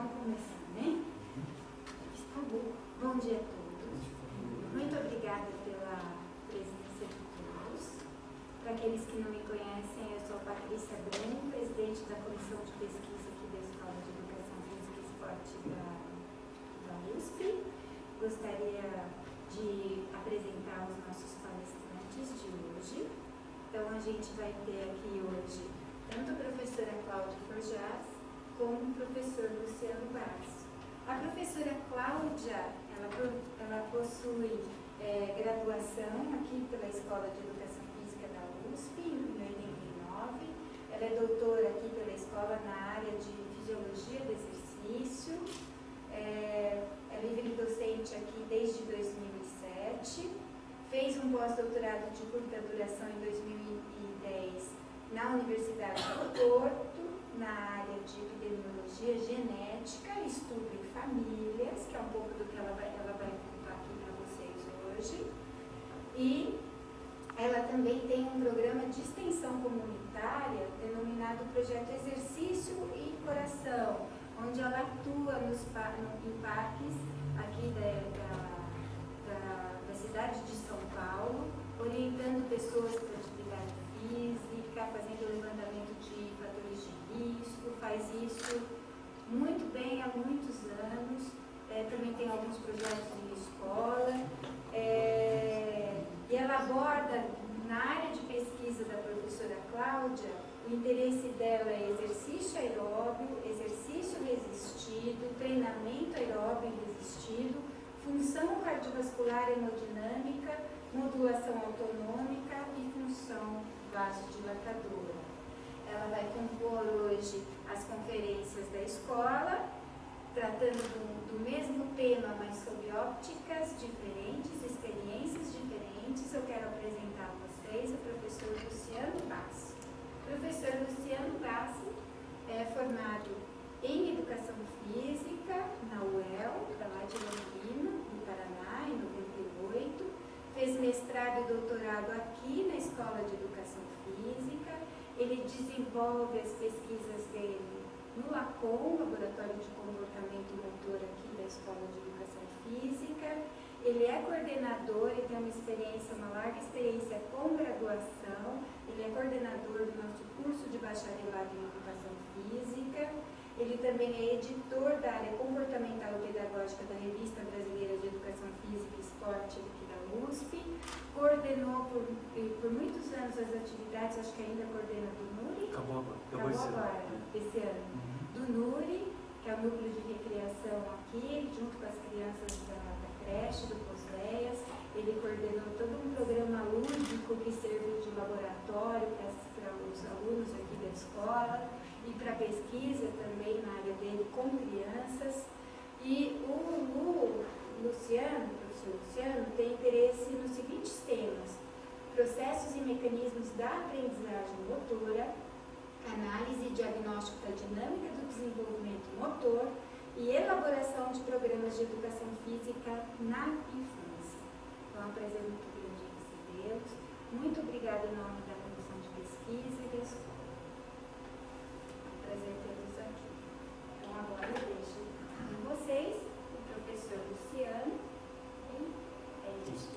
Vamos começar, né? Tá bom. Bom dia a todos. Muito obrigada pela presença de todos. Para aqueles que não me conhecem, eu sou Patrícia Brum, presidente da Comissão de Pesquisa aqui da Escola de Educação Física e Esporte da USP. Gostaria de apresentar os nossos palestrantes de hoje. Então, a gente vai ter aqui hoje tanto a professora Cláudia Forjaz como o professor Luciano Basso. A professora Cláudia, ela possui graduação aqui pela Escola de Educação Física da USP, em 89. Ela é doutora aqui pela escola na área de Fisiologia do Exercício. É livre docente aqui desde 2007. Fez um pós-doutorado de curta duração em 2010 na Universidade do Porto, na área de epidemiologia genética, estudo em famílias, que é um pouco do que ela vai contar aqui para vocês hoje. E ela também tem um programa de extensão comunitária denominado Projeto Exercício e Coração, onde ela atua em parques aqui da cidade de São Paulo, orientando pessoas para atividade física, fazendo levantamento de fatores de risco, faz isso muito bem há muitos anos, também tem alguns projetos em escola, e ela aborda, na área de pesquisa da professora Cláudia, o interesse dela é exercício aeróbio, exercício resistido, treinamento aeróbio resistido, função cardiovascular hemodinâmica, modulação autonômica e função vasodilatadora. Ela vai compor hoje as conferências da escola, tratando do mesmo tema, mas sob ópticas diferentes, experiências diferentes. Eu quero apresentar a vocês o professor Luciano Basso. O professor Luciano Basso é formado em Educação Física na UEL, lá de Londrina, no Paraná, em 98. Fez mestrado e doutorado aqui na Escola de Educação Física. Ele desenvolve as pesquisas dele no LACOM, Laboratório de Comportamento Motor aqui da Escola de Educação Física. Ele é coordenador e tem uma larga experiência com graduação. Ele é coordenador do nosso curso de bacharelado em Educação Física. Ele também é editor da área comportamental e pedagógica da Revista Brasileira de Educação Física e Esporte aqui da USP. Coordenou por muitos anos as atividades, acho que ainda coordena do NURI. Acabou agora, esse ano. Do NURI, que é o núcleo de recreação aqui, junto com as crianças da creche, do Posleias. Ele coordenou todo um programa lúdico que serviu de laboratório para os alunos aqui da escola e para pesquisa também na área dele com crianças. E o professor Luciano, tem interesse nos seguintes temas: processos e mecanismos da aprendizagem motora, análise e diagnóstico da dinâmica do desenvolvimento motor e elaboração de programas de educação física na infância. Então, é um prazer muito grande recebê-los. Muito obrigada em nome da Comissão de Pesquisa e da Escola. É um prazer tê-los aqui. Então, agora eu deixo com vocês o professor Luciano. É isso.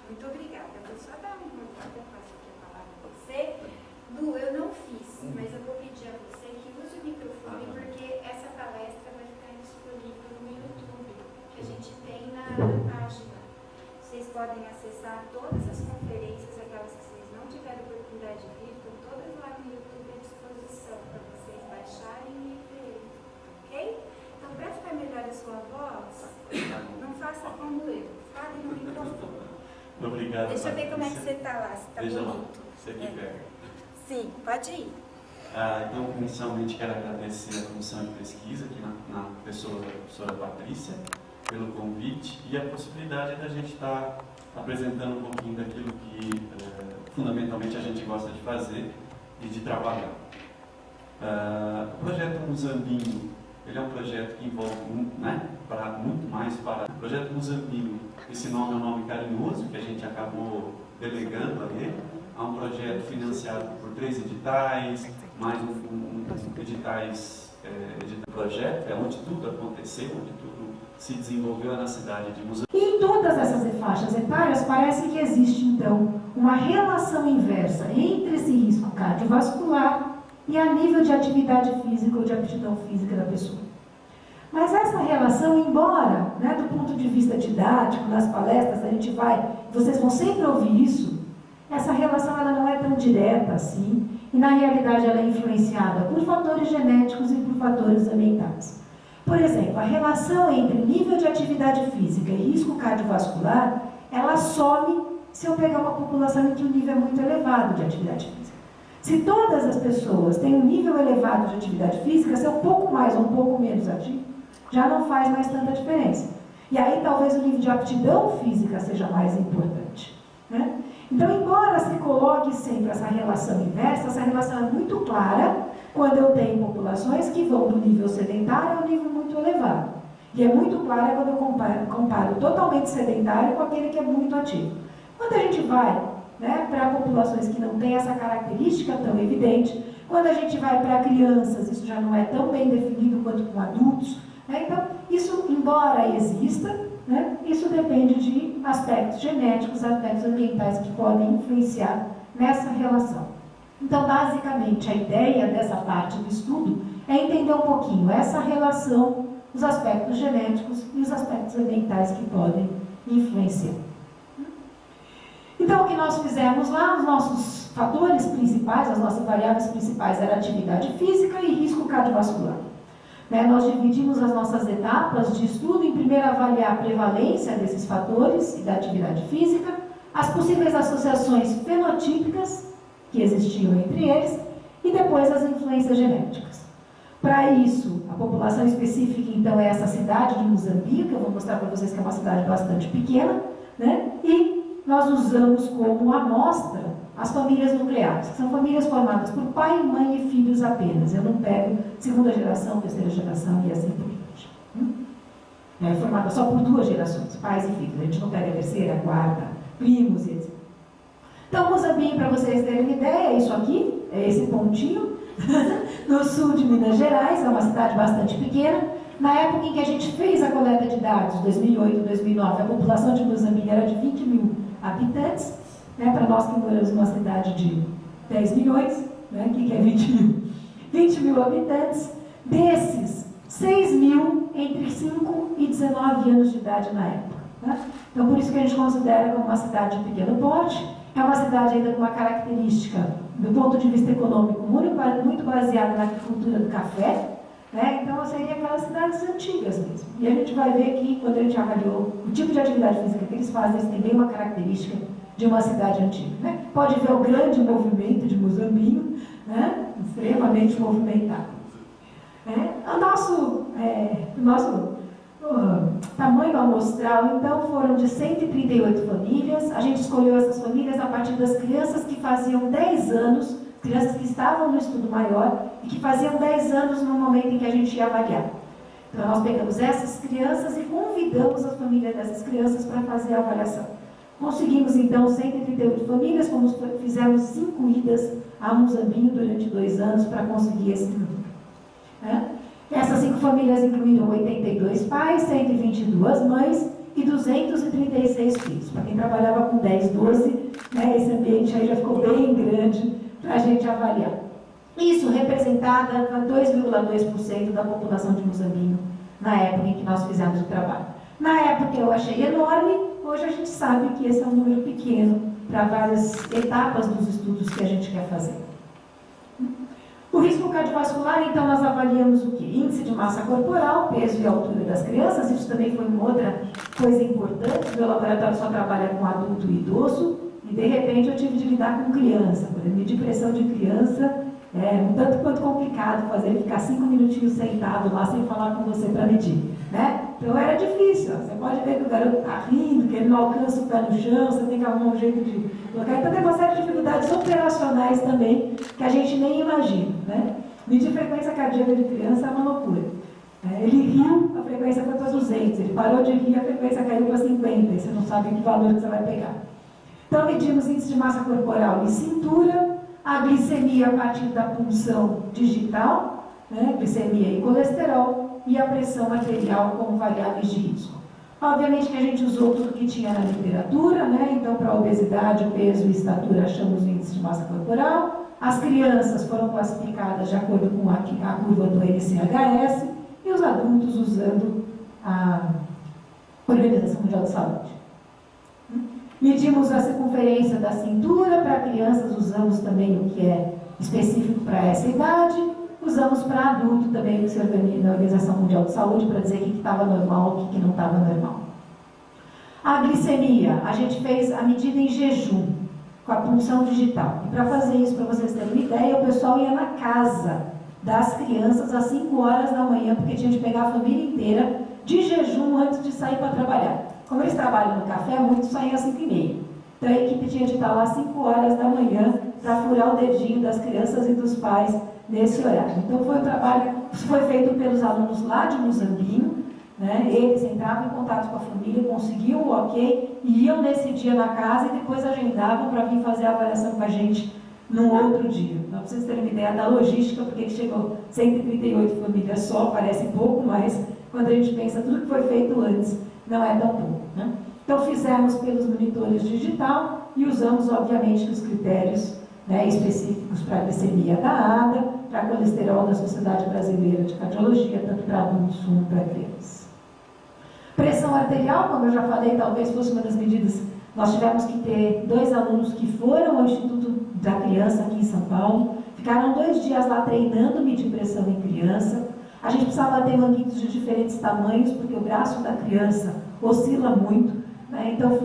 Muito obrigada. Eu vou só dar uma olhada, eu passo aqui a palavra a você. Lu, eu não fiz, mas eu vou pedir a você que use o microfone, porque essa palestra vai ficar disponível no YouTube, que a gente tem na página. Vocês podem acessar todas as conferências, aquelas que vocês não tiveram oportunidade de vir, estão todas lá no YouTube à disposição para vocês baixarem e verem, ok? Então, para ficar melhor a sua voz, não faça como eu, fale no microfone. Obrigado. Deixa eu ver como é que você está lá, se está bonito. Você aqui pega. Sim, pode ir. Então, inicialmente, quero agradecer a Comissão de Pesquisa, aqui na pessoa da professora Patrícia, pelo convite e a possibilidade da gente estar apresentando um pouquinho daquilo que, fundamentalmente, a gente gosta de fazer e de trabalhar. O projeto Muzambinho, ele é um projeto que envolve muito mais para... O projeto Muzambinho, esse nome é um nome carinhoso, que a gente acabou delegando a ele. É um projeto financiado por 3 editais, mais editais de projeto, é onde tudo aconteceu, onde tudo se desenvolveu na cidade de Moçambique. E em todas essas faixas etárias parece que existe então uma relação inversa entre esse risco cardiovascular e a nível de atividade física ou de aptidão física da pessoa. Mas essa relação, embora, do ponto de vista didático, nas palestras, vocês vão sempre ouvir isso, essa relação ela não é tão direta assim, e na realidade ela é influenciada por fatores genéticos e por fatores ambientais. Por exemplo, a relação entre nível de atividade física e risco cardiovascular, ela some se eu pegar uma população em que o nível é muito elevado de atividade física. Se todas as pessoas têm um nível elevado de atividade física, se é um pouco mais ou um pouco menos ativo, já não faz mais tanta diferença. E aí talvez o nível de aptidão física seja mais importante. Então, embora se coloque sempre essa relação inversa, essa relação é muito clara quando eu tenho populações que vão do nível sedentário ao nível muito elevado. E é muito clara quando eu comparo totalmente sedentário com aquele que é muito ativo. Quando a gente vai para populações que não têm essa característica tão evidente, quando a gente vai para crianças, isso já não é tão bem definido quanto com adultos. Então, isso, embora exista, isso depende de aspectos genéticos, aspectos ambientais que podem influenciar nessa relação. Então, basicamente, a ideia dessa parte do estudo é entender um pouquinho essa relação, os aspectos genéticos e os aspectos ambientais que podem influenciar. Então, o que nós fizemos lá, os nossos fatores principais, as nossas variáveis principais eram atividade física e risco cardiovascular. Nós dividimos as nossas etapas de estudo em primeiro avaliar a prevalência desses fatores e da atividade física, as possíveis associações fenotípicas que existiam entre eles e depois as influências genéticas. Para isso, a população específica então é essa cidade de Moçambique, eu vou mostrar para vocês que é uma cidade bastante pequena, e nós usamos como amostra as famílias nucleares, que são famílias formadas por pai, mãe e filhos apenas. Eu não pego segunda geração, terceira geração e assim por diante. É formada só por 2 gerações, pais e filhos. A gente não pega a terceira, a quarta, primos e etc. Então, Moçambique, para vocês terem uma ideia, é isso aqui, é esse pontinho, no sul de Minas Gerais, é uma cidade bastante pequena. Na época em que a gente fez a coleta de dados, 2008, 2009, a população de Moçambique era de 20 mil habitantes. Para nós que moramos numa cidade de 10 milhões, que é 20 mil? 20 mil habitantes, desses, 6 mil entre 5 e 19 anos de idade na época. Então, por isso que a gente considera como uma cidade de pequeno porte, é uma cidade ainda com uma característica, do ponto de vista econômico, muito baseada na agricultura do café, então seria aquelas cidades antigas mesmo. E a gente vai ver que, quando a gente avaliou o tipo de atividade física que eles fazem, eles têm bem uma característica de uma cidade antiga. Pode ver o grande movimento de Moçambique, extremamente movimentado. O nosso tamanho amostral, então, foram de 138 famílias. A gente escolheu essas famílias a partir das crianças que faziam 10 anos, crianças que estavam no estudo maior e que faziam 10 anos no momento em que a gente ia avaliar. Então, nós pegamos essas crianças e convidamos a família dessas crianças para fazer a avaliação. Conseguimos, então, 138 famílias, fizemos 5 idas a Moçambique durante 2 anos para conseguir esse número. Essas 5 famílias incluíram 82 pais, 122 mães e 236 filhos. Para quem trabalhava com 10, 12, esse ambiente aí já ficou bem grande para a gente avaliar. Isso representava 2,2% da população de Moçambique na época em que nós fizemos o trabalho. Na época eu achei enorme, hoje a gente sabe que esse é um número pequeno para várias etapas dos estudos que a gente quer fazer. O risco cardiovascular, então, nós avaliamos o quê? Índice de massa corporal, peso e altura das crianças. Isso também foi uma outra coisa importante. Meu laboratório só trabalha com adulto e idoso, e de repente eu tive de lidar com criança. Por exemplo, medir pressão de criança é um tanto quanto complicado fazer ele ficar 5 minutinhos sentado lá sem falar com você para medir. Então era difícil. Você pode ver que o garoto está rindo, que ele não alcança o pé no chão, você tem que arrumar um jeito de colocar. Então tem uma série de dificuldades operacionais também que a gente nem imagina. Medir frequência cardíaca de criança é uma loucura. Ele riu, a frequência foi para 200. Ele parou de rir, a frequência caiu para 50. E você não sabe que valor que você vai pegar. Então medimos índice de massa corporal e cintura, a glicemia a partir da punção digital, né, glicemia e colesterol, e a pressão arterial como variáveis de risco. Obviamente que a gente usou tudo que tinha na literatura, né? Então para obesidade, peso e estatura achamos o índice de massa corporal. As crianças foram classificadas de acordo com a curva do NCHS e os adultos usando a Organização Mundial da Saúde. Medimos a circunferência da cintura, para crianças usamos também o que é específico para essa idade, usamos para adulto também o que se organiza na Organização Mundial de Saúde para dizer o que estava normal e o que não estava normal. A glicemia, a gente fez a medida em jejum, com a punção digital. E para fazer isso, para vocês terem uma ideia, o pessoal ia na casa das crianças às 5 horas da manhã, porque tinha de pegar a família inteira de jejum antes de sair para trabalhar. Como eles trabalham no café, muitos saem às 5h30. Então a equipe tinha de estar lá às 5 horas da manhã para furar o dedinho das crianças e dos pais nesse horário. Então foi um trabalho que foi feito pelos alunos lá de Muzambinho, né? Eles entravam em contato com a família, conseguiam o ok, e iam nesse dia na casa e depois agendavam para vir fazer a avaliação com a gente no outro dia. Então, para vocês terem uma ideia da logística, porque chegou 138 famílias só, parece pouco, mas quando a gente pensa tudo que foi feito antes, não é tão pouco, né? Então fizemos pelos monitores digital e usamos, obviamente, os critérios, né, específicos para a glicemia da ADA, para colesterol da Sociedade Brasileira de Cardiologia, tanto para adultos como para crianças. Pressão arterial, como eu já falei, talvez fosse uma das medidas. Nós tivemos que ter 2 alunos que foram ao Instituto da Criança aqui em São Paulo, ficaram 2 dias lá treinando medir pressão em criança. A gente precisava ter manguitos de diferentes tamanhos, porque o braço da criança oscila muito, né? Então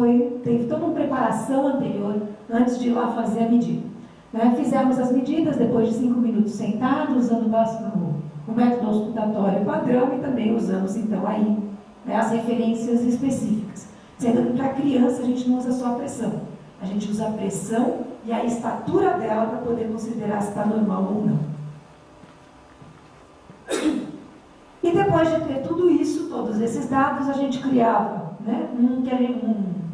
teve toda uma preparação anterior antes de ir lá fazer a medida. Né? Fizemos as medidas depois de 5 minutos sentados, usando o método auscultatório padrão e também usamos então aí, né, as referências específicas. Sendo que para a criança a gente não usa só a pressão, a gente usa a pressão e a estatura dela para poder considerar se está normal ou não. E depois de ter tudo isso, todos esses dados, a gente criava, né, um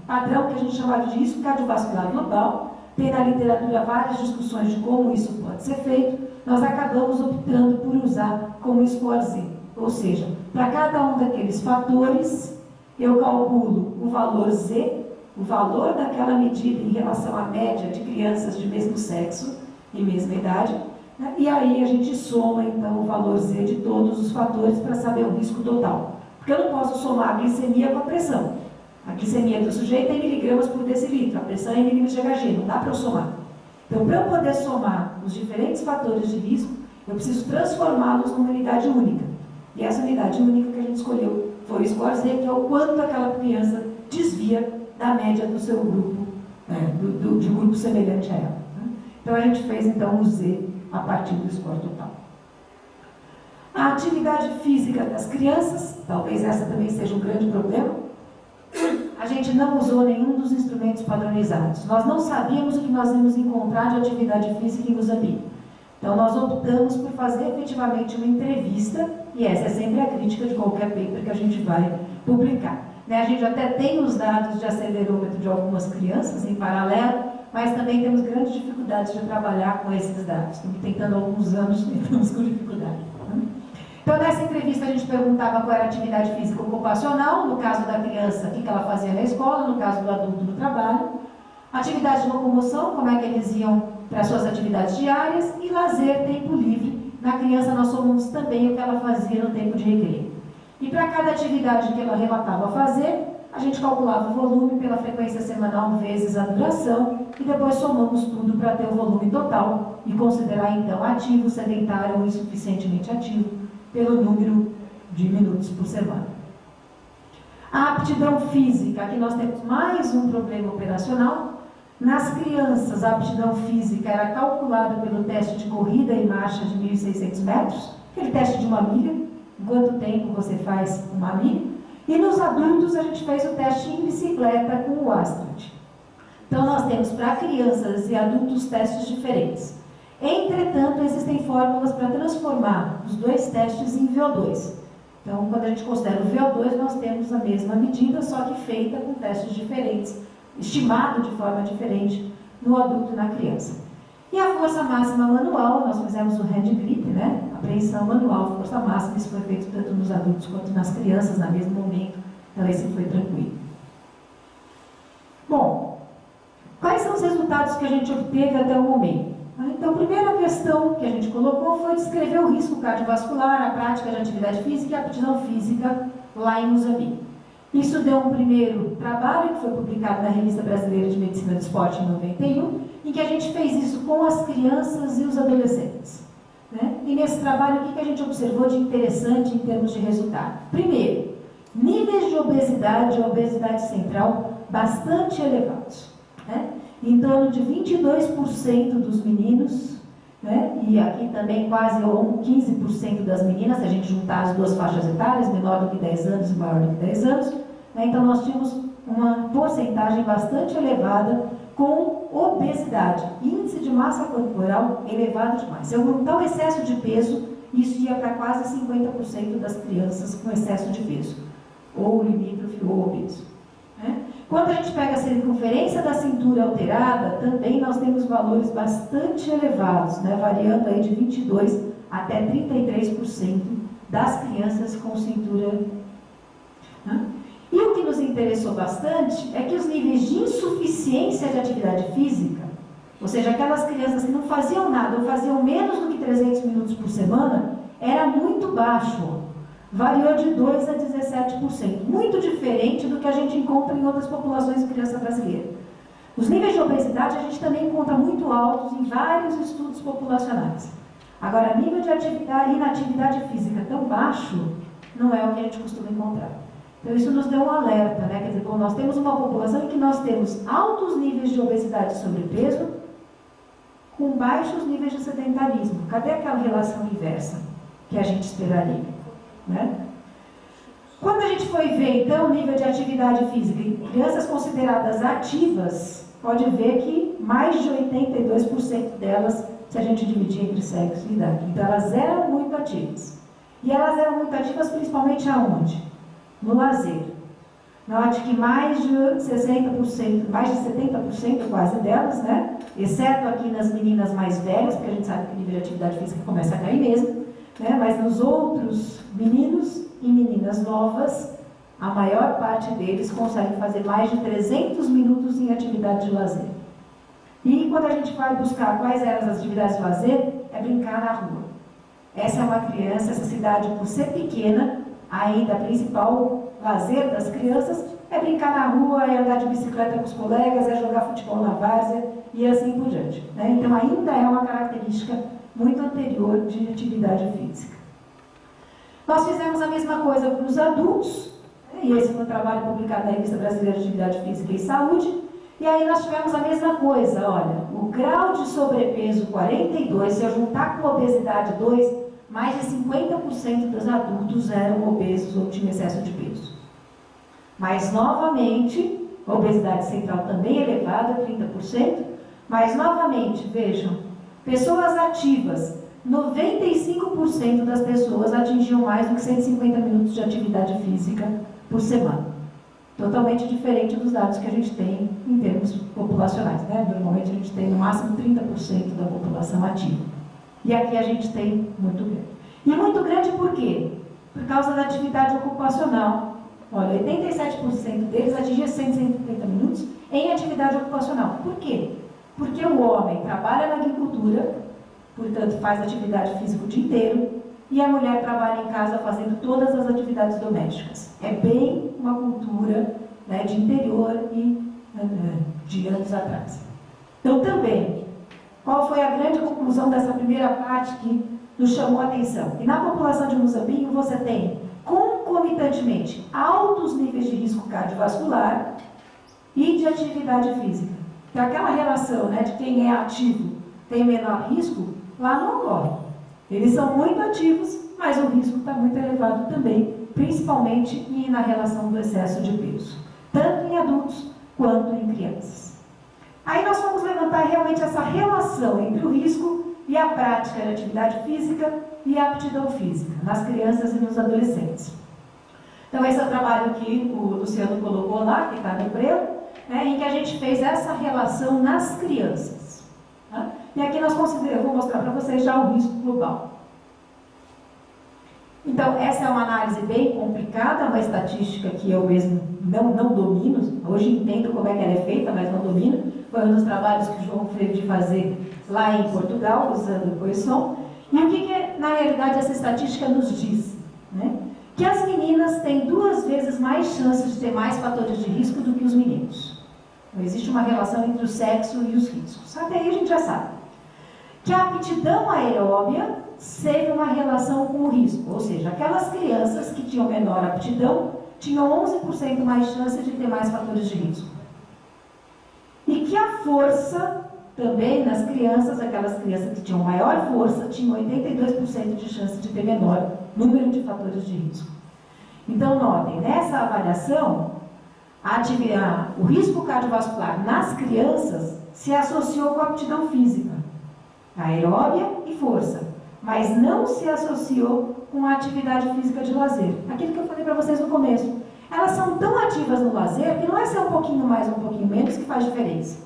padrão que a gente chamava de risco cardiovascular global. Tem na literatura várias discussões de como isso pode ser feito. Nós acabamos optando por usar como score Z. Ou seja, para cada um daqueles fatores, eu calculo o valor Z, o valor daquela medida em relação à média de crianças de mesmo sexo e mesma idade, né? E aí a gente soma, então, o valor Z de todos os fatores para saber o risco total. Porque eu não posso somar a glicemia com a pressão. A glicemia do sujeito é em miligramas por decilitro, a pressão é em milímetros de Hg, não dá para eu somar. Então, para eu poder somar os diferentes fatores de risco, eu preciso transformá-los numa unidade única. E essa unidade única que a gente escolheu foi o score Z, que é o quanto aquela criança desvia da média do seu grupo, né, de um grupo semelhante a ela. Né? Então, a gente fez então o Z a partir do score total. A atividade física das crianças, talvez essa também seja um grande problema. A gente não usou nenhum dos instrumentos padronizados. Nós não sabíamos o que nós íamos encontrar de atividade física em Muzambinho. Então, nós optamos por fazer efetivamente uma entrevista, e essa é sempre a crítica de qualquer paper que a gente vai publicar. Né? A gente até tem os dados de acelerômetro de algumas crianças em paralelo, mas também temos grandes dificuldades de trabalhar com esses dados. Estamos tentando há alguns anos, estamos com dificuldade. Então, nessa entrevista, a gente perguntava qual era a atividade física ocupacional, no caso da criança, o que ela fazia na escola, no caso do adulto, no trabalho. Atividade de locomoção, como é que eles iam para as suas atividades diárias. E lazer, tempo livre. Na criança, nós somamos também o que ela fazia no tempo de recreio. E para cada atividade que ela relatava fazer, a gente calculava o volume pela frequência semanal vezes a duração e depois somamos tudo para ter o volume total e considerar, então, ativo, sedentário ou insuficientemente ativo pelo número de minutos por semana. A aptidão física, aqui nós temos mais um problema operacional. Nas crianças, a aptidão física era calculada pelo teste de corrida e marcha de 1.600 metros, aquele teste de 1 milha, em quanto tempo você faz 1 milha. E nos adultos, a gente fez o teste em bicicleta com o Astrid. Então, nós temos para crianças e adultos testes diferentes. Entretanto, existem fórmulas para transformar os 2 testes em VO2. Então, quando a gente considera o VO2, nós temos a mesma medida, só que feita com testes diferentes, estimado de forma diferente no adulto e na criança. E a força máxima manual, nós fizemos o hand grip, né? Apreensão manual, força máxima, isso foi feito tanto nos adultos quanto nas crianças, no mesmo momento, então esse foi tranquilo. Bom, quais são os resultados que a gente obteve até o momento? Então, a primeira questão que a gente colocou foi descrever o risco cardiovascular, a prática de atividade física e a aptidão física lá em Moçambique. Isso deu um primeiro trabalho que foi publicado na Revista Brasileira de Medicina do Esporte em 91, em que a gente fez isso com as crianças e os adolescentes. Né? E nesse trabalho, o que a gente observou de interessante em termos de resultado? Primeiro, níveis de obesidade e obesidade central bastante elevados. Né? Em torno de 22% dos meninos, né? E aqui também quase 15% das meninas, se a gente juntar as duas faixas etárias, menor do que 10 anos e maior do que 10 anos, né? Então nós tínhamos uma porcentagem bastante elevada com obesidade, índice de massa corporal elevado demais. Se eu juntar o excesso de peso, isso ia para quase 50% das crianças com excesso de peso, ou limítrofe ou obeso. Né? Quando a gente pega a circunferência da cintura alterada, também nós temos valores bastante elevados, né? Variando aí de 22% até 33% das crianças com cintura. Né? E o que nos interessou bastante é que os níveis de insuficiência de atividade física, ou seja, aquelas crianças que não faziam nada ou faziam menos do que 300 minutos por semana, era muito baixo. Variou de 2% a 17%, muito diferente do que a gente encontra em outras populações de criança brasileira. Os níveis de obesidade a gente também encontra muito altos em vários estudos populacionais. Agora, nível de atividade e inatividade física tão baixo não é o que a gente costuma encontrar. Então, isso nos deu um alerta, né? Quer dizer, quando nós temos uma população em que nós temos altos níveis de obesidade e sobrepeso, com baixos níveis de sedentarismo. Cadê aquela relação inversa que a gente esperaria? Né? Quando a gente foi ver, então, o nível de atividade física em crianças consideradas ativas, pode ver que mais de 82% delas, se a gente dividir entre sexo e idade. Então, elas eram muito ativas. E elas eram muito ativas principalmente aonde? No lazer. Note que mais de 60%, mais de 70% quase delas, né? Exceto aqui nas meninas mais velhas, porque a gente sabe que o nível de atividade física começa a cair mesmo, né? Mas nos outros meninos e meninas novas, a maior parte deles consegue fazer mais de 300 minutos em atividade de lazer. E quando a gente vai buscar quais eram as atividades de lazer, é brincar na rua. Essa é uma criança, essa cidade, por ser pequena, ainda a principal lazer das crianças é brincar na rua, é andar de bicicleta com os colegas, é jogar futebol na várzea e assim por diante. Né? Então ainda é uma característica muito anterior de atividade física. Nós fizemos a mesma coisa com os adultos, e esse foi um trabalho publicado na Revista Brasileira de Atividade Física e Saúde, e aí nós tivemos a mesma coisa, olha, o grau de sobrepeso 42, se eu juntar com obesidade 2, mais de 50% dos adultos eram obesos ou tinham excesso de peso. Mas, novamente, a obesidade central também elevada, 30%, mas, novamente, vejam, pessoas ativas, 95% das pessoas atingiam mais do que 150 minutos de atividade física por semana. Totalmente diferente dos dados que a gente tem em termos populacionais, né? Normalmente a gente tem no máximo 30% da população ativa. E aqui a gente tem muito grande. E muito grande por quê? Por causa da atividade ocupacional. Olha, 87% deles atingiam 150 minutos em atividade ocupacional. Por quê? Porque o homem trabalha na agricultura, portanto faz atividade física o dia inteiro, e a mulher trabalha em casa fazendo todas as atividades domésticas. É bem uma cultura, né, de interior e de anos atrás. Então também, qual foi a grande conclusão dessa primeira parte que nos chamou a atenção? Que na população de Moçambique você tem concomitantemente altos níveis de risco cardiovascular e de atividade física. Então aquela relação, né, de quem é ativo tem menor risco, lá não ocorre. Eles são muito ativos, mas o risco está muito elevado também, principalmente na relação do excesso de peso, tanto em adultos quanto em crianças. Aí nós vamos levantar realmente essa relação entre o risco e a prática de atividade física e a aptidão física, nas crianças e nos adolescentes. Então esse é o trabalho que o Luciano colocou lá, que está no breu, né, em que a gente fez essa relação nas crianças. Né? E aqui eu vou mostrar para vocês já o risco global. Então, essa é uma análise bem complicada, uma estatística que eu mesmo não domino. Hoje entendo como é que ela é feita, mas não domino. Foi um dos trabalhos que o João teve de fazer lá em Portugal, usando o Poisson. E o que na realidade, essa estatística nos diz? Né? Que as meninas têm 2 vezes mais chances de ter mais fatores de risco do que os meninos. Então, existe uma relação entre o sexo e os riscos. Até aí a gente já sabe. Que a aptidão aeróbia teve uma relação com o risco, ou seja, aquelas crianças que tinham menor aptidão tinham 11% mais chance de ter mais fatores de risco. E que a força, também nas crianças, aquelas crianças que tinham maior força, tinham 82% de chance de ter menor número de fatores de risco. Então, notem, nessa avaliação, o risco cardiovascular nas crianças se associou com a aptidão física, aeróbia e força, mas não se associou com a atividade física de lazer. Aquilo que eu falei para vocês no começo. Elas são tão ativas no lazer que não é ser um pouquinho mais ou um pouquinho menos que faz diferença.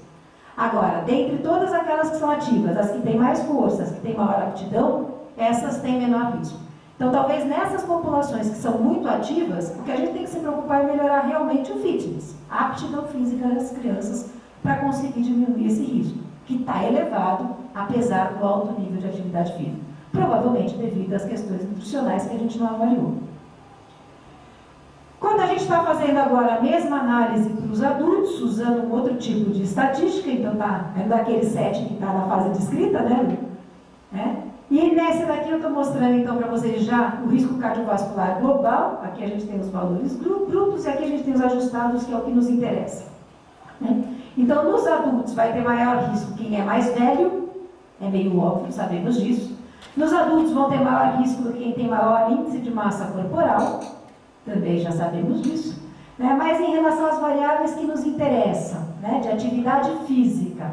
Agora, dentre todas aquelas que são ativas, as que têm mais força, as que têm maior aptidão, essas têm menor risco. Então, talvez nessas populações que são muito ativas, o que a gente tem que se preocupar é melhorar realmente o fitness, a aptidão física das crianças, para conseguir diminuir esse risco, que está elevado, apesar do alto nível de atividade física. Provavelmente devido às questões nutricionais que a gente não avaliou. Quando a gente está fazendo agora a mesma análise para os adultos, usando um outro tipo de estatística, então é daquele 7 que está na fase de escrita, né? E nessa daqui eu estou mostrando então para vocês já o risco cardiovascular global. Aqui a gente tem os valores brutos e aqui a gente tem os ajustados, que é o que nos interessa. Né? Então, nos adultos vai ter maior risco quem é mais velho, é meio óbvio, sabemos disso. Nos adultos vão ter maior risco do que quem tem maior índice de massa corporal, também já sabemos disso. Né? Mas em relação às variáveis que nos interessam, né? De atividade física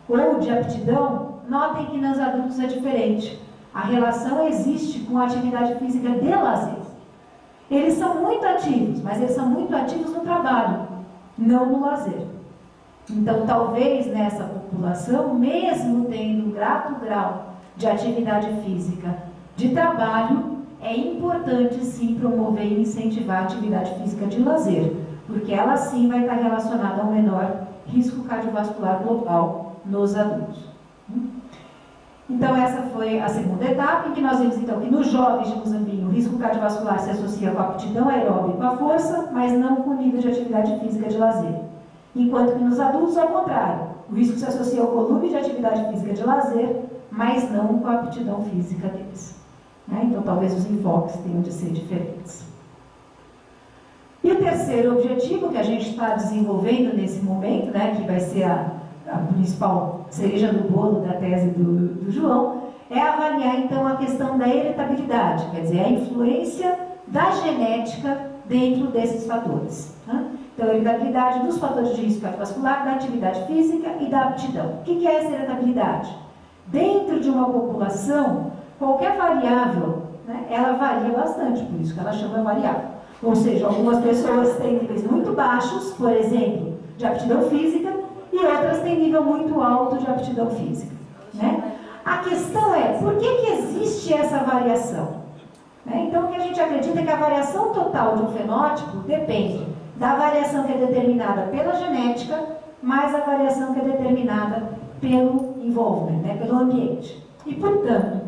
ou de aptidão, notem que nos adultos é diferente. A relação existe com a atividade física de lazer. Eles são muito ativos, mas eles são muito ativos no trabalho, não no lazer. Então, talvez nessa população, mesmo tendo um alto grau de atividade física de trabalho, é importante sim promover e incentivar a atividade física de lazer, porque ela sim vai estar relacionada a um menor risco cardiovascular global nos adultos. Então essa foi a segunda etapa, em que nós vimos então que nos jovens de Muzambinho o risco cardiovascular se associa com a aptidão aeróbica e com a força, mas não com o nível de atividade física de lazer. Enquanto que nos adultos, ao contrário, o risco se associa ao volume de atividade física de lazer, mas não com a aptidão física deles. Então, talvez os enfoques tenham de ser diferentes. E o terceiro objetivo que a gente está desenvolvendo nesse momento, que vai ser a principal cereja do bolo da tese do João, é avaliar, então, a questão da hereditabilidade, quer dizer, a influência da genética dentro desses fatores. Então, a hereditabilidade dos fatores de risco cardiovascular, da atividade física e da aptidão. O que é essa hereditabilidade? Dentro de uma população, qualquer variável, ela varia bastante, por isso que ela chama variável. Ou seja, algumas pessoas têm níveis muito baixos, por exemplo, de aptidão física, e outras têm nível muito alto de aptidão física. A questão é, por que existe essa variação? Então, o que a gente acredita é que a variação total de um fenótipo depende da variação que é determinada pela genética, mais a variação que é determinada pelo envolvement, pelo ambiente. E, portanto,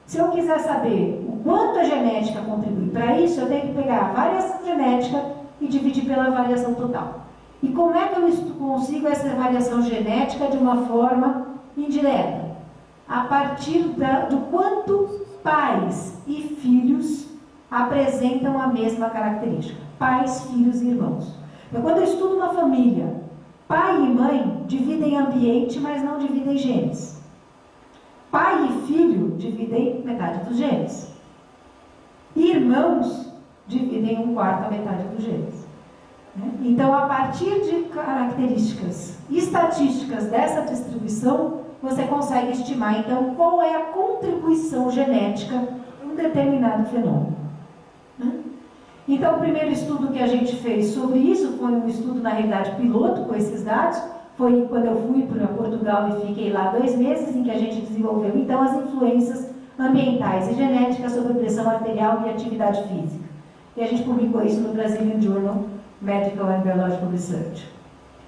se eu quiser saber o quanto a genética contribui para isso, eu tenho que pegar a variação genética e dividir pela variação total. E como é que eu consigo essa variação genética de uma forma indireta? A partir do quanto pais e filhos apresentam a mesma característica. Pais, filhos e irmãos. Então, quando eu estudo uma família, pai e mãe dividem ambiente, mas não dividem genes. Pai e filho dividem metade dos genes. Irmãos dividem um quarto a metade dos genes. Então, a partir de características estatísticas dessa distribuição, você consegue estimar, então, qual é a contribuição genética em um determinado fenômeno. Então, o primeiro estudo que a gente fez sobre isso foi um estudo, na realidade, piloto com esses dados, foi quando eu fui para Portugal e fiquei lá 2 meses, em que a gente desenvolveu então as influências ambientais e genéticas sobre pressão arterial e atividade física. E a gente publicou isso no Brazilian Journal Medical and Biological Research.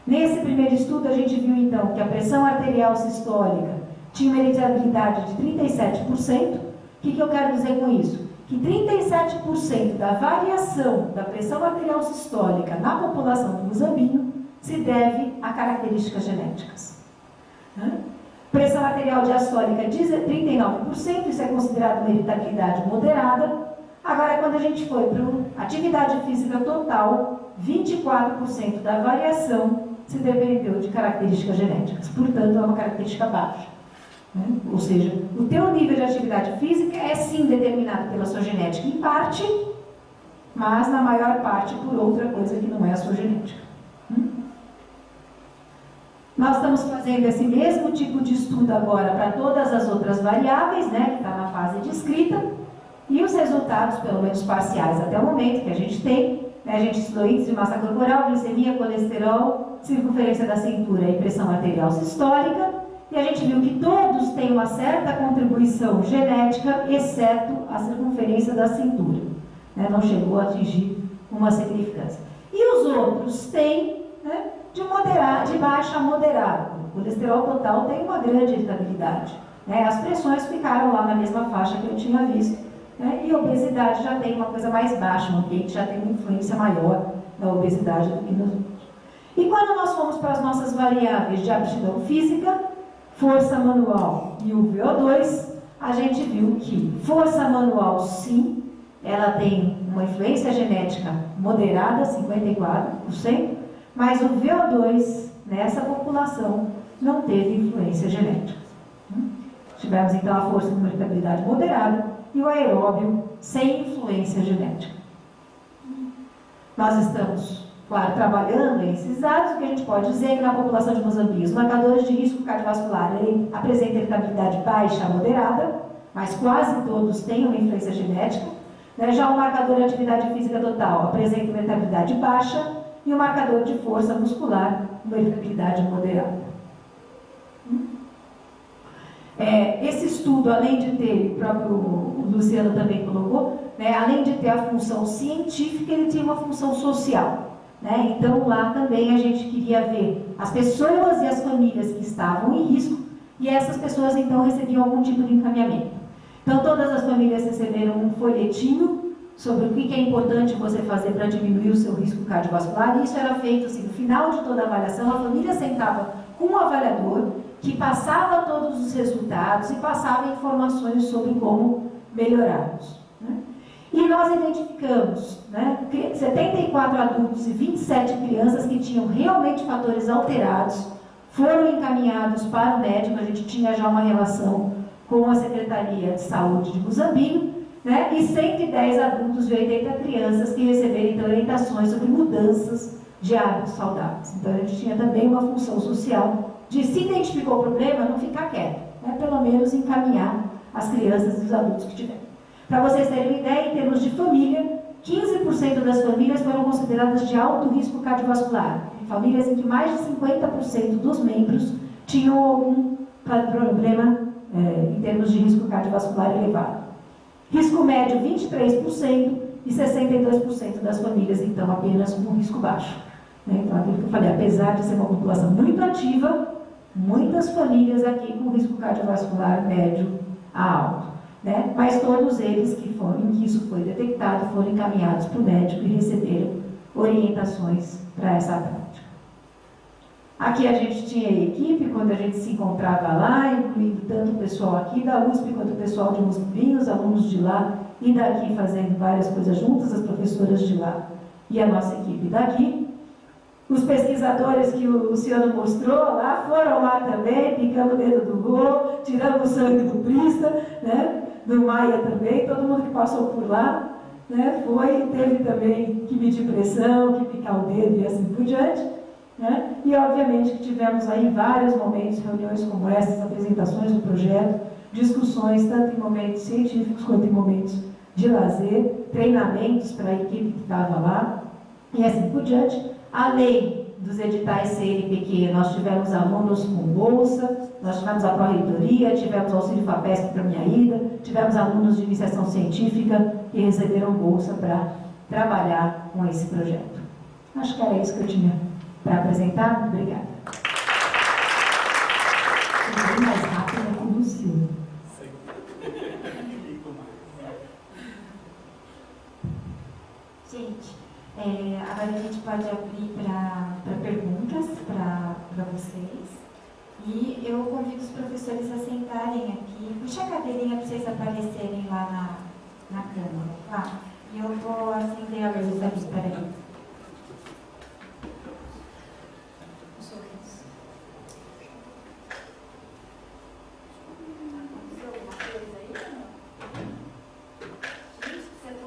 Nesse primeiro estudo, a gente viu então que a pressão arterial sistólica tinha uma hereditabilidade de 37%. O que eu quero dizer com isso? Que 37% da variação da pressão arterial sistólica na população do muzambinho se deve a características genéticas. Pressão arterial diastólica 39%, isso é considerado uma hereditabilidade moderada. Agora, quando a gente foi para atividade física total, 24% da variação se dependeu de características genéticas, portanto, é uma característica baixa. Ou seja, o teu nível de atividade física é sim determinado pela sua genética em parte, mas na maior parte por outra coisa que não é a sua genética. Nós estamos fazendo esse mesmo tipo de estudo agora para todas as outras variáveis, né, que está na fase de escrita, e os resultados, pelo menos parciais até o momento, que a gente tem, né, a gente estudou índice de massa corporal, glicemia, colesterol, circunferência da cintura e pressão arterial sistólica, e a gente viu que todos têm uma certa contribuição genética, exceto a circunferência da cintura. Né, não chegou a atingir uma significância. E os outros têm, né, de baixa a moderada. O colesterol total tem uma grande hereditabilidade. Né, as pressões ficaram lá na mesma faixa que eu tinha visto. Né, e a obesidade já tem uma coisa mais baixa, o ambiente já tem uma influência maior da obesidade do que nos outros. E quando nós fomos para as nossas variáveis de aptidão física, força manual e o VO2, a gente viu que força manual, sim, ela tem uma influência genética moderada, 54%, mas o VO2 nessa população não teve influência genética. Tivemos então a força com hereditabilidade moderada e o aeróbio sem influência genética. Nós estamos, claro, trabalhando esses dados. O que a gente pode dizer é que na população de Moçambique, os marcadores de risco cardiovascular apresentam hereditabilidade baixa a moderada, mas quase todos têm uma influência genética. Já o marcador de atividade física total apresenta uma hereditabilidade baixa e o marcador de força muscular uma hereditabilidade moderada. Esse estudo, além de ter, o próprio Luciano também colocou, né, além de ter a função científica, ele tinha uma função social. Né? Então, lá também a gente queria ver as pessoas e as famílias que estavam em risco, e essas pessoas, então, recebiam algum tipo de encaminhamento. Então, todas as famílias receberam um folhetinho sobre o que é importante você fazer para diminuir o seu risco cardiovascular, e isso era feito assim, no final de toda a avaliação, a família sentava com um avaliador que passava todos os resultados e passava informações sobre como melhorarmos. Né? E nós identificamos, né, 74 adultos e 27 crianças que tinham realmente fatores alterados, foram encaminhados para o médico. A gente tinha já uma relação com a Secretaria de Saúde de Moçambique, né, e 110 adultos e 80 crianças que receberam então orientações sobre mudanças de hábitos saudáveis. Então a gente tinha também uma função social de, se identificou o problema, não ficar quieto, né, pelo menos encaminhar as crianças e os adultos que tiveram. Para vocês terem uma ideia, em termos de família, 15% das famílias foram consideradas de alto risco cardiovascular. Famílias em que mais de 50% dos membros tinham algum problema em termos de risco cardiovascular elevado. Risco médio, 23%, e 62% das famílias, então, apenas com risco baixo. Então, aquilo que eu falei, apesar de ser uma população muito ativa, muitas famílias aqui com risco cardiovascular médio a alto. Né? Mas todos eles em que isso foi detectado foram encaminhados para o médico e receberam orientações para essa prática. Aqui a gente tinha a equipe, quando a gente se encontrava lá, incluindo tanto o pessoal aqui da USP quanto o pessoal de Moçambique, os alunos de lá e daqui fazendo várias coisas juntas, as professoras de lá e a nossa equipe daqui. Os pesquisadores que o Luciano mostrou lá foram lá também, picando o dedo do Rô, tirando o sangue do Prista, né? Do Maia também, todo mundo que passou por lá, né? Teve também que medir pressão, que picar o dedo e assim por diante. Né? E obviamente que tivemos aí vários momentos, reuniões como essas, apresentações do projeto, discussões tanto em momentos científicos quanto em momentos de lazer, treinamentos para a equipe que estava lá e assim por diante, além dos editais CNPq, nós tivemos alunos com bolsa, nós tivemos a pró-reitoria, tivemos auxílio FAPESP para minha ida, tivemos alunos de iniciação científica que receberam bolsa para trabalhar com esse projeto. Acho que era isso que eu tinha para apresentar. Obrigada. Bem mais rápido que o Luciano. Gente, agora a gente pode abrir para perguntas para vocês. E eu convido os professores a sentarem aqui. Puxa a cadeirinha para vocês aparecerem lá na câmera, tá? E eu vou acender a luz ali, peraí.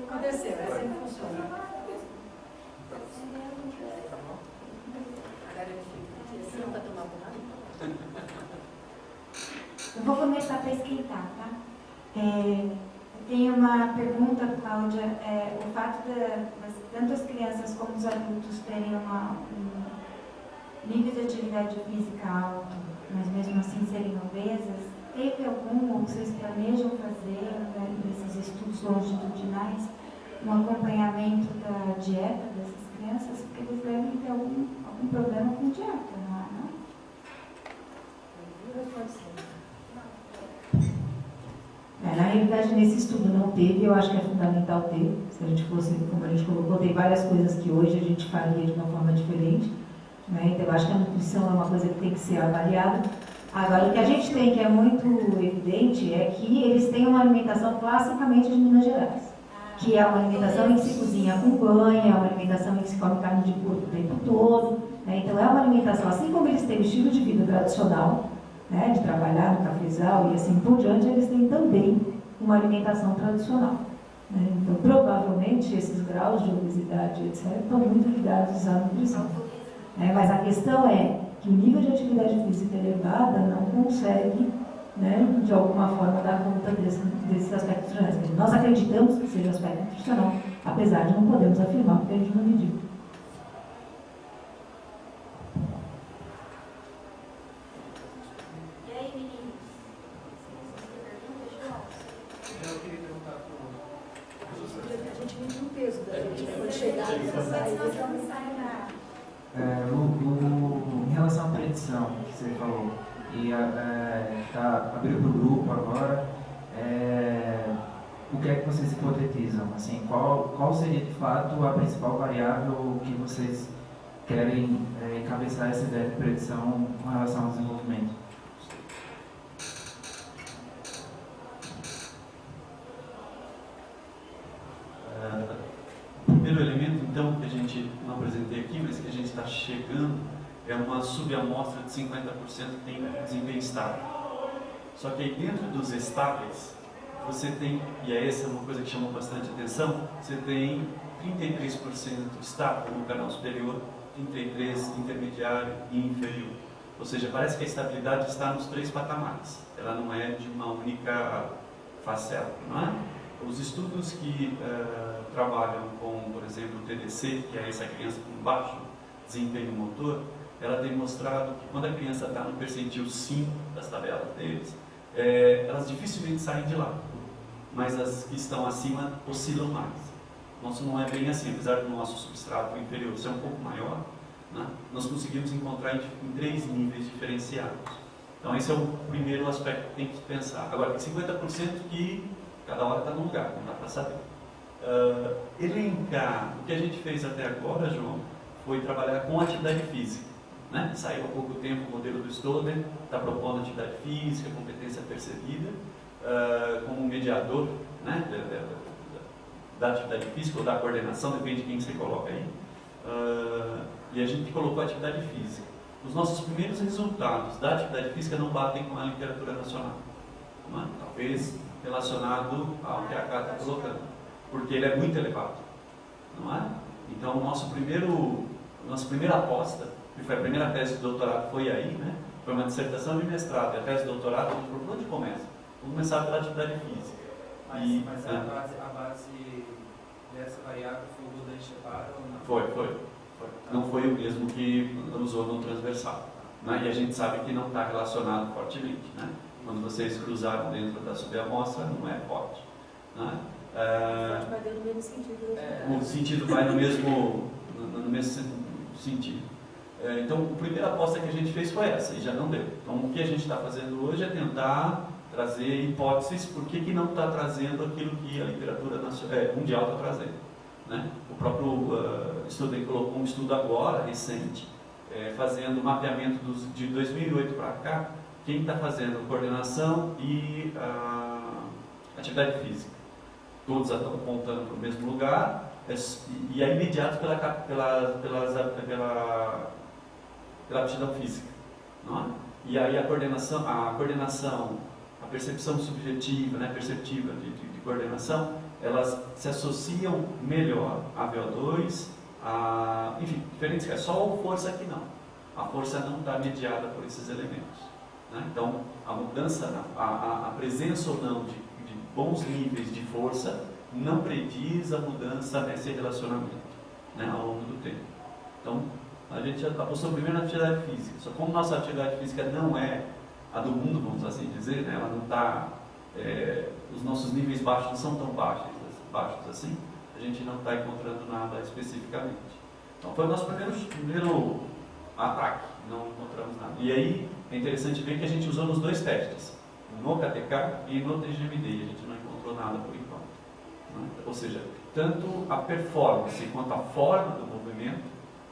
Aconteceu, essa não funciona. Eu vou começar para esquentar, tá? Tem uma pergunta, Cláudia. O fato tanto as crianças como os adultos terem um nível de atividade física alto, mas mesmo assim serem obesas, teve algum, ou vocês planejam fazer, nesses estudos longitudinais, um acompanhamento da dieta dessas crianças? Porque eles devem ter algum problema com dieta, não é? Não? Na realidade, nesse estudo não teve, eu acho que é fundamental ter. Se a gente fosse, como a gente colocou, tem várias coisas que hoje a gente faria de uma forma diferente. Né? Então, eu acho que a nutrição é uma coisa que tem que ser avaliada. Agora, o que a gente tem, que é muito evidente, é que eles têm uma alimentação classicamente de Minas Gerais, que é uma alimentação em que se cozinha com banha, é uma alimentação em que se come carne de porco o tempo todo. Né? Então, é uma alimentação, assim como eles têm o estilo de vida tradicional, né, de trabalhar no cafezal e assim por diante, eles têm também uma alimentação tradicional. Né? Então, provavelmente, esses graus de obesidade, etc., estão muito ligados à nutrição. Mas a questão é que o nível de atividade física elevada não consegue, né, de alguma forma, dar conta desses aspectos nutricionais. Nós acreditamos que seja aspecto nutricional, apesar de não podermos afirmar, porque a gente não mediu. Em relação à predição que você falou, e abriu para o grupo agora, o que é que vocês hipotetizam? Assim, qual seria de fato a principal variável que vocês querem encabeçar essa ideia de predição com relação ao desenvolvimento? O primeiro elemento, então, que a gente não apresentei aqui, mas que a gente está chegando, é uma subamostra de 50% que tem desempenho estável. Só que aí dentro dos estáveis, você tem, e essa é uma coisa que chamou bastante atenção, você tem 33% estável no canal superior, 33% intermediário e inferior. Ou seja, parece que a estabilidade está nos 3 patamares. Ela não é de uma única faceta, não é? Os estudos que trabalham com, por exemplo, o TDC, que é essa criança com baixo desempenho motor, ela tem mostrado que quando a criança está no percentil 5 das tabelas deles, elas dificilmente saem de lá, mas as que estão acima oscilam mais. Nosso não é bem assim, apesar do nosso substrato inferior ser um pouco maior, né, nós conseguimos encontrar em 3 níveis diferenciados. Então esse é o primeiro aspecto que tem que pensar. Agora, tem 50% que cada hora está num lugar, não dá para saber. Elencar, o que a gente fez até agora, João, foi trabalhar com atividade física. Né? Saiu há pouco tempo o modelo do Stoller, está propondo atividade física, competência percebida, como mediador, né, da atividade física ou da coordenação, depende de quem você coloca aí. E a gente colocou a atividade física. Os nossos primeiros resultados da atividade física não batem com a literatura nacional. Não é? Talvez relacionado ao que a Cá está colocando, porque ele é muito elevado, não é? Então, nossa primeira aposta, que foi a primeira tese de doutorado, foi aí, né? Foi uma dissertação de mestrado, e a tese de doutorado, a gente falou, por onde começa? Vamos começar pela atividade física. Mas a base dessa variável foi o Golden Shepard ou não? Foi. Não foi o mesmo que usou no transversal. Né? E a gente sabe que não está relacionado fortemente. Né? Quando vocês cruzaram dentro da subamostra, não é forte. Né? Vai dando o mesmo sentido. O sentido vai no mesmo sentido. Então, a primeira aposta que a gente fez foi essa, e já não deu. Então, o que a gente está fazendo hoje é tentar trazer hipóteses por que não está trazendo aquilo que a literatura mundial está trazendo. Né? O próprio estudante colocou um estudo agora, recente, fazendo mapeamento de 2008 para cá, quem está fazendo coordenação e atividade física. Todos estão apontando para o mesmo lugar, e é imediato pela aptidão física. Não é? E aí a coordenação, a percepção subjetiva, né, perceptiva de coordenação, elas se associam melhor a VO2, enfim, diferentes, é só a força que não. A força não está mediada por esses elementos. Né? Então, a mudança, a presença ou não de bons níveis de força não prediz a mudança nesse relacionamento, né, ao longo do tempo. Então, a gente apostou primeiro na atividade física. Só como nossa atividade física não é a do mundo, vamos assim dizer, né, ela não está, os nossos níveis baixos não são tão baixos assim, a gente não está encontrando nada especificamente. Então, foi o nosso primeiro ataque, não encontramos nada. E aí, é interessante ver que a gente usou nos dois testes, no KTK e no TGMD, e a gente não encontrou nada por enquanto. Né? Ou seja, tanto a performance quanto a forma do movimento,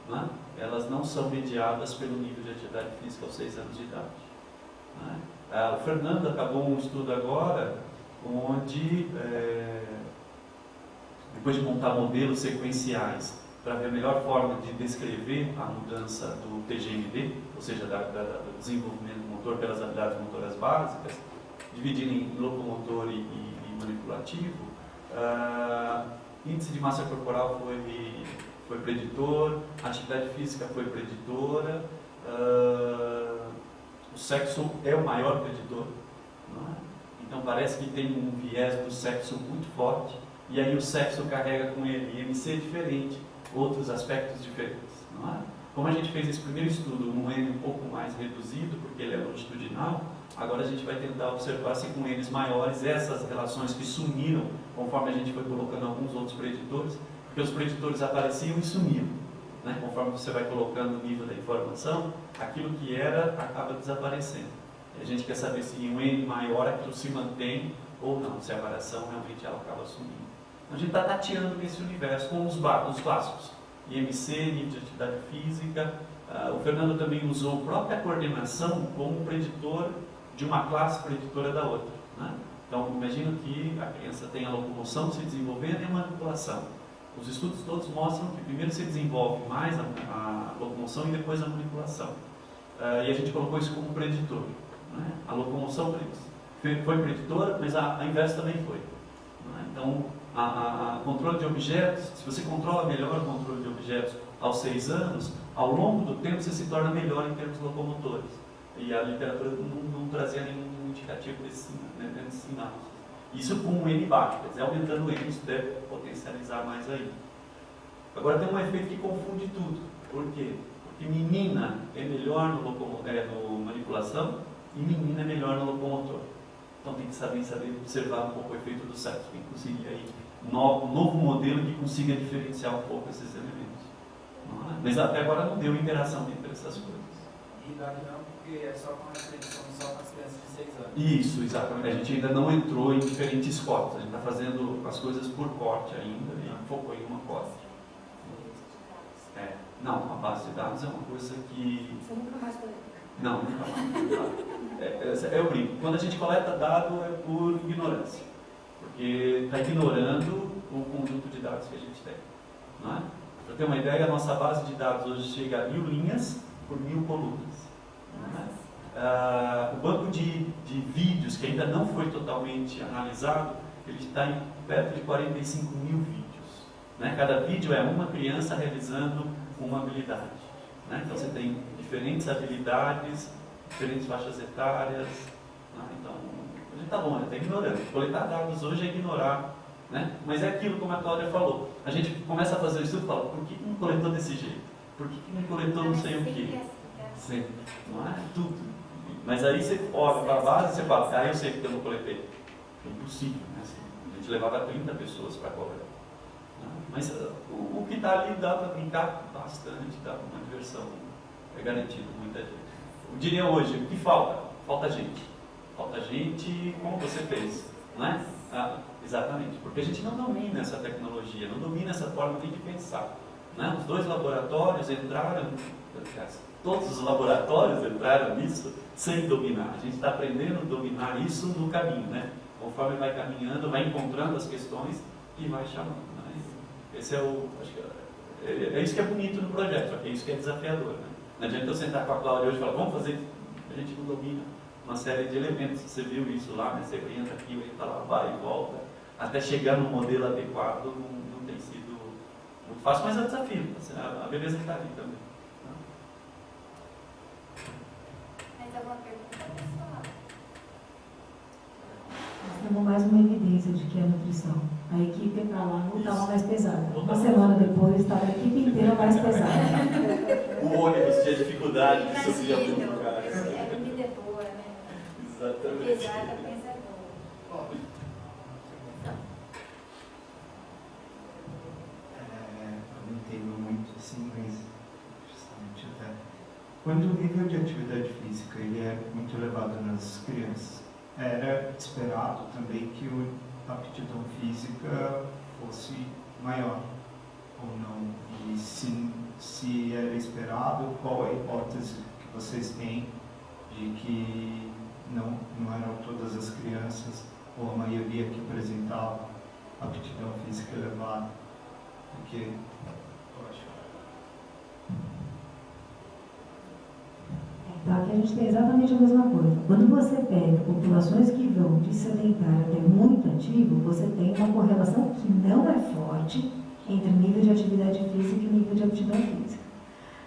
né, elas não são mediadas pelo nível de atividade física aos 6 anos de idade. Né? O Fernando acabou um estudo agora, onde, depois de montar modelos sequenciais para ver a melhor forma de descrever a mudança do TGMD, ou seja, do desenvolvimento motor pelas habilidades motoras básicas, dividindo em locomotor e manipulativo, índice de massa corporal foi preditor, atividade física foi preditora, o sexo é o maior preditor, não é? Então parece que tem um viés do sexo muito forte, e aí o sexo carrega com ele IMC diferente, outros aspectos diferentes, não é? Como a gente fez esse primeiro estudo num N um pouco mais reduzido, porque ele é longitudinal, agora a gente vai tentar observar se com N's maiores essas relações que sumiram, conforme a gente foi colocando alguns outros preditores, porque os preditores apareciam e sumiam. Né? Conforme você vai colocando o nível da informação, aquilo que era acaba desaparecendo. E a gente quer saber se em um N maior aquilo se mantém ou não, se a variação realmente ela acaba sumindo. Então a gente está tateando nesse universo com os básicos. IMC, nível de atividade física. O Fernando também usou a própria coordenação como preditor de uma classe preditora da outra. Né? Então, imagina que a criança tem a locomoção se desenvolvendo e a manipulação. Os estudos todos mostram que primeiro se desenvolve mais a locomoção e depois a manipulação. E a gente colocou isso como preditor. Né? A locomoção foi preditora, mas a inversa também foi. Né? Então, controle de objetos, se você controla melhor o controle de objetos aos 6 anos, ao longo do tempo você se torna melhor em termos locomotores. E a literatura não trazia nenhum indicativo desses sinais. Isso com um N baixo, quer dizer, aumentando o N, isso deve potencializar mais ainda. Agora tem um efeito que confunde tudo. Por quê? Porque menina é melhor no manipulação e menina é melhor no locomotor. Então tem que saber observar um pouco o efeito do sexo, tem que conseguir aí um novo modelo que consiga diferenciar um pouco esses elementos. Não é? Mas até agora não deu interação entre essas coisas. Idade não, porque é só com a predição só com as crianças de 6 anos. Isso, exatamente. A gente ainda não entrou em diferentes cortes. A gente está fazendo as coisas por corte ainda e focou em uma corte. Não, a base de dados é uma coisa que... Você nunca mais foi. Não, nunca mais. Eu brinco. Quando a gente coleta dado é por ignorância. Porque está ignorando o conjunto de dados que a gente tem. Não é? Para ter uma ideia, a nossa base de dados hoje chega a 1000 linhas por 1000 colunas. O banco de vídeos, que ainda não foi totalmente analisado, ele está em perto de 45 mil vídeos. Né? Cada vídeo é uma criança realizando uma habilidade. Né? Então você tem diferentes habilidades, diferentes faixas etárias. Né? Então, a gente está bom, está ignorando. Coletar dados hoje é ignorar. Né? Mas é aquilo como a Cláudia falou. A gente começa a fazer o estudo e fala, por que não coletou desse jeito? Por que me coletou não sei o Sempre quê? assim, tá? Sempre. Não é tudo. Mas aí você olha para a base e você fala, eu sei porque eu não coletei. É impossível, né? Assim, a gente levava 30 pessoas para coletar. Mas o que está ali dá para brincar bastante, dá para uma diversão. É garantido muita gente. Eu diria hoje, o que falta? Falta gente. Falta gente como você fez, não é? Exatamente, porque a gente não domina essa tecnologia, não domina essa forma de pensar. Né? Os 2 laboratórios entraram, todos os laboratórios entraram nisso sem dominar. A gente está aprendendo a dominar isso no caminho, né? Conforme vai caminhando, vai encontrando as questões e vai chamando. Né? Esse acho que é isso que é bonito no projeto, só que é isso que é desafiador. Né? Não adianta eu sentar com a Cláudia hoje e falar, vamos fazer, a gente não domina uma série de elementos. Você viu isso lá, né? Você entra aqui, entra lá, vai e volta, até chegar no modelo adequado não tem sido muito fácil, mas é um desafio. A beleza está ali também. Mais alguma pergunta, pessoal? Nós temos mais uma evidência de que a nutrição, a equipe para lá não estava mais pesada. Uma semana depois estava a equipe inteira mais pesada. O ônibus tinha dificuldade de subir a algum lugar. A comida é boa, né? Exatamente. Pesada, mas é boa. Eu não entendo muito assim, mas justamente até quando o nível de atividade física ele é muito elevado nas crianças, era esperado também que a aptidão física fosse maior ou não? E se era esperado, qual a hipótese que vocês têm de que não eram todas as crianças ou a maioria que apresentava aptidão física elevada? Porque eu acho. Então, aqui a gente tem exatamente a mesma coisa. Quando você pega populações que vão de sedentário até muito ativo, você tem uma correlação que não é forte entre o nível de atividade física e o nível de aptidão física.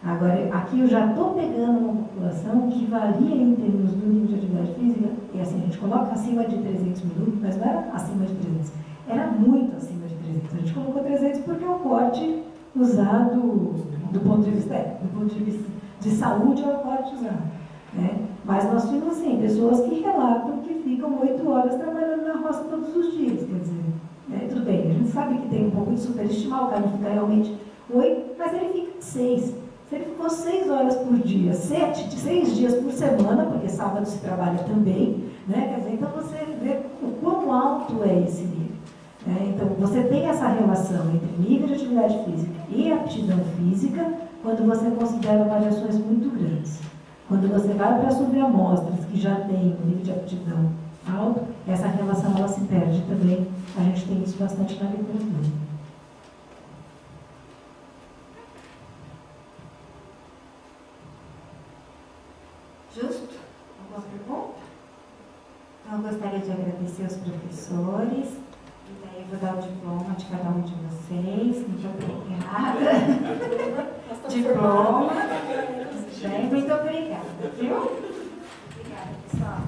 Agora, aqui eu já estou pegando uma população que varia em termos do nível de atividade física, e assim, a gente coloca acima de 300 minutos, mas não era acima de 300, era muito acima de 300. A gente colocou 300 porque é o corte usado do ponto de vista de saúde, é o corte usado. Né? Mas nós tínhamos, assim, pessoas que relatam que ficam 8 horas trabalhando na roça todos os dias, quer dizer, né? Tudo bem, a gente sabe que tem um pouco de superestimar, o cara não fica realmente 8, mas ele fica 6. Se ele ficou 6 horas por dia, 6 dias por semana, porque sábado se trabalha também, né? Quer dizer, então você vê o quão alto é esse nível. Né? Então você tem essa relação entre nível de atividade física e aptidão física quando você considera variações muito grandes. Quando você vai para subamostras que já tem um nível de aptidão alto, essa relação ela se perde também. A gente tem isso bastante na literatura. Justo? Alguma pergunta? Então, eu gostaria de agradecer aos professores. E daí eu vou dar o diploma de cada um de vocês. Muito obrigada. Diploma. Bem, muito obrigada, viu? Obrigada, pessoal.